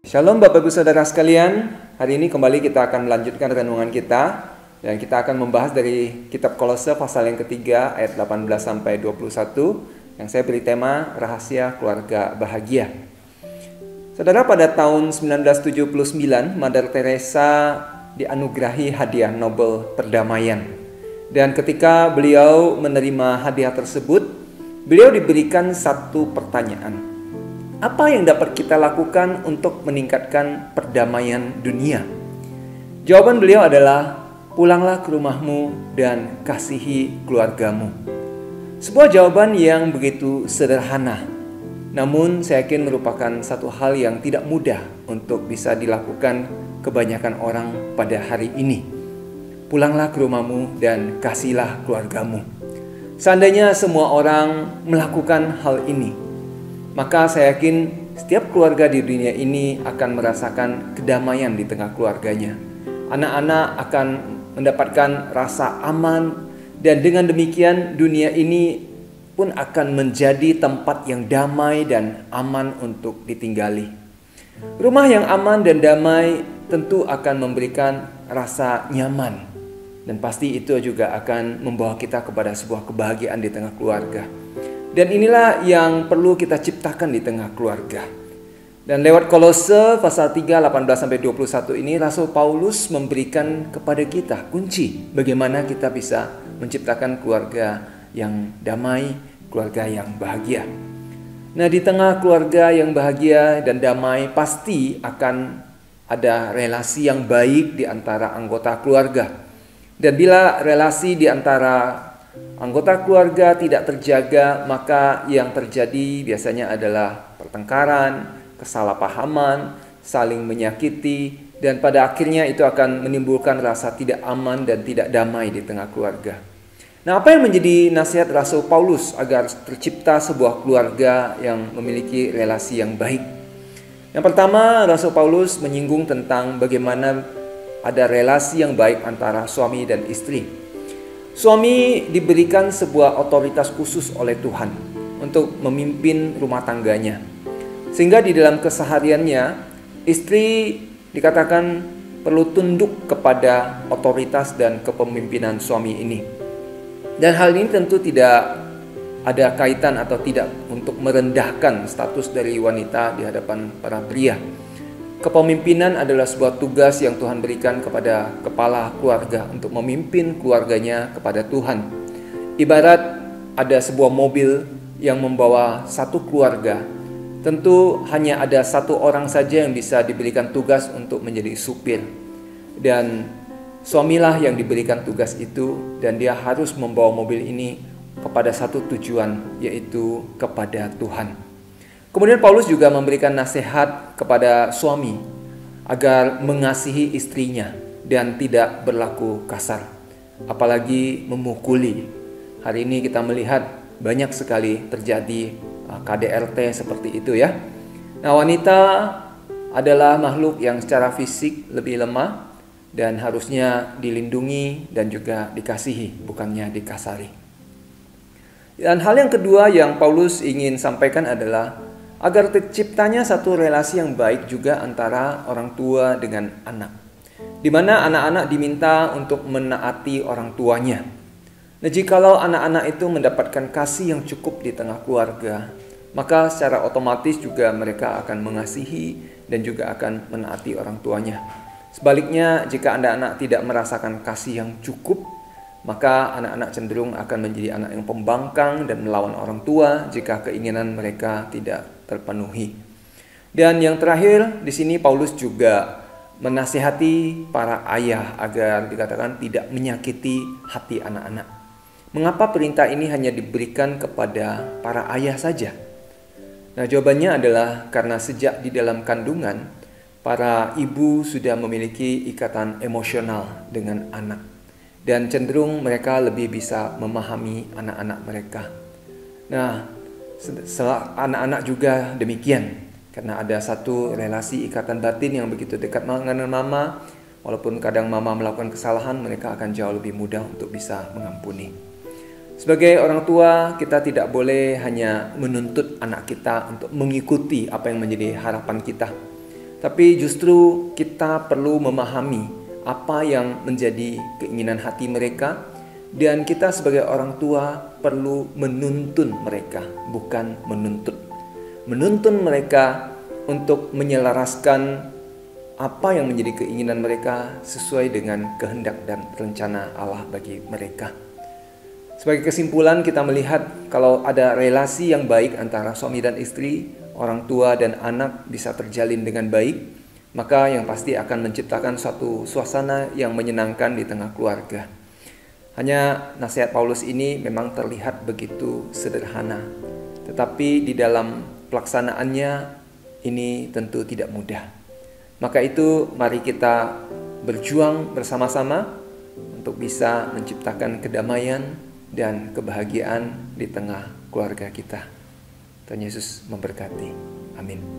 Shalom Bapak Ibu Saudara sekalian, hari ini kembali kita akan melanjutkan renungan kita dan kita akan membahas dari kitab Kolose pasal yang ketiga ayat 18 sampai 21 yang saya beri tema Rahasia Keluarga Bahagia. Saudara, pada tahun 1979 Mother Teresa dianugerahi hadiah Nobel Perdamaian. Dan ketika beliau menerima hadiah tersebut, beliau diberikan satu pertanyaan. Apa yang dapat kita lakukan untuk meningkatkan perdamaian dunia? Jawaban beliau adalah, pulanglah ke rumahmu dan kasihi keluargamu. Sebuah jawaban yang begitu sederhana, namun saya yakin merupakan satu hal yang tidak mudah untuk bisa dilakukan kebanyakan orang pada hari ini. Pulanglah ke rumahmu dan kasihilah keluargamu. Seandainya semua orang melakukan hal ini, maka saya yakin setiap keluarga di dunia ini akan merasakan kedamaian di tengah keluarganya. Anak-anak akan mendapatkan rasa aman, dan dengan demikian dunia ini pun akan menjadi tempat yang damai dan aman untuk ditinggali. Rumah yang aman dan damai tentu akan memberikan rasa nyaman, dan pasti itu juga akan membawa kita kepada sebuah kebahagiaan di tengah keluarga. Dan inilah yang perlu kita ciptakan di tengah keluarga. Dan lewat Kolose pasal 3, 18-21 ini, Rasul Paulus memberikan kepada kita kunci bagaimana kita bisa menciptakan keluarga yang damai, keluarga yang bahagia. Nah, di tengah keluarga yang bahagia dan damai, pasti akan ada relasi yang baik di antara anggota keluarga. Dan bila relasi di antara anggota keluarga tidak terjaga, maka yang terjadi biasanya adalah pertengkaran, kesalahpahaman, saling menyakiti, dan pada akhirnya itu akan menimbulkan rasa tidak aman dan tidak damai di tengah keluarga. Nah, apa yang menjadi nasihat Rasul Paulus agar tercipta sebuah keluarga yang memiliki relasi yang baik? Yang pertama, Rasul Paulus menyinggung tentang bagaimana ada relasi yang baik antara suami dan istri. Suami diberikan sebuah otoritas khusus oleh Tuhan untuk memimpin rumah tangganya. Sehingga di dalam kesehariannya, istri dikatakan perlu tunduk kepada otoritas dan kepemimpinan suami ini. Dan hal ini tentu tidak ada kaitan atau tidak untuk merendahkan status dari wanita di hadapan para pria. Kepemimpinan adalah sebuah tugas yang Tuhan berikan kepada kepala keluarga untuk memimpin keluarganya kepada Tuhan. Ibarat ada sebuah mobil yang membawa satu keluarga, tentu hanya ada satu orang saja yang bisa diberikan tugas untuk menjadi supir. Dan suamilah yang diberikan tugas itu, dan dia harus membawa mobil ini kepada satu tujuan, yaitu kepada Tuhan. Kemudian Paulus juga memberikan nasihat kepada suami agar mengasihi istrinya dan tidak berlaku kasar, apalagi memukuli. Hari ini kita melihat banyak sekali terjadi KDRT seperti itu ya. Nah, wanita adalah makhluk yang secara fisik lebih lemah dan harusnya dilindungi dan juga dikasihi, bukannya dikasari. Dan hal yang kedua yang Paulus ingin sampaikan adalah agar terciptanya satu relasi yang baik juga antara orang tua dengan anak, di mana anak-anak diminta untuk menaati orang tuanya. Nah, jikalau anak-anak itu mendapatkan kasih yang cukup di tengah keluarga, maka secara otomatis juga mereka akan mengasihi dan juga akan menaati orang tuanya. Sebaliknya, jika anak-anak tidak merasakan kasih yang cukup, maka anak-anak cenderung akan menjadi anak yang pembangkang dan melawan orang tua jika keinginan mereka tidak terpenuhi. Dan yang terakhir, di sini Paulus juga menasihati para ayah agar dikatakan tidak menyakiti hati anak-anak. Mengapa perintah ini hanya diberikan kepada para ayah saja? Nah, jawabannya adalah karena sejak di dalam kandungan, para ibu sudah memiliki ikatan emosional dengan anak. Dan cenderung mereka lebih bisa memahami anak-anak mereka. Nah, anak-anak juga demikian. Karena ada satu relasi ikatan batin yang begitu dekat dengan mama. Walaupun kadang mama melakukan kesalahan, mereka akan jauh lebih mudah untuk bisa mengampuni. Sebagai orang tua, kita tidak boleh hanya menuntut anak kita untuk mengikuti apa yang menjadi harapan kita. Tapi justru kita perlu memahami apa yang menjadi keinginan hati mereka, dan kita sebagai orang tua perlu menuntun mereka, bukan menuntut. Menuntun mereka untuk menyelaraskan apa yang menjadi keinginan mereka sesuai dengan kehendak dan rencana Allah bagi mereka. Sebagai kesimpulan, kita melihat kalau ada relasi yang baik antara suami dan istri, orang tua dan anak bisa terjalin dengan baik, maka yang pasti akan menciptakan suatu suasana yang menyenangkan di tengah keluarga. Hanya nasihat Paulus ini memang terlihat begitu sederhana, tetapi di dalam pelaksanaannya ini tentu tidak mudah. Maka itu mari kita berjuang bersama-sama untuk bisa menciptakan kedamaian dan kebahagiaan di tengah keluarga kita. Tuhan Yesus memberkati. Amin.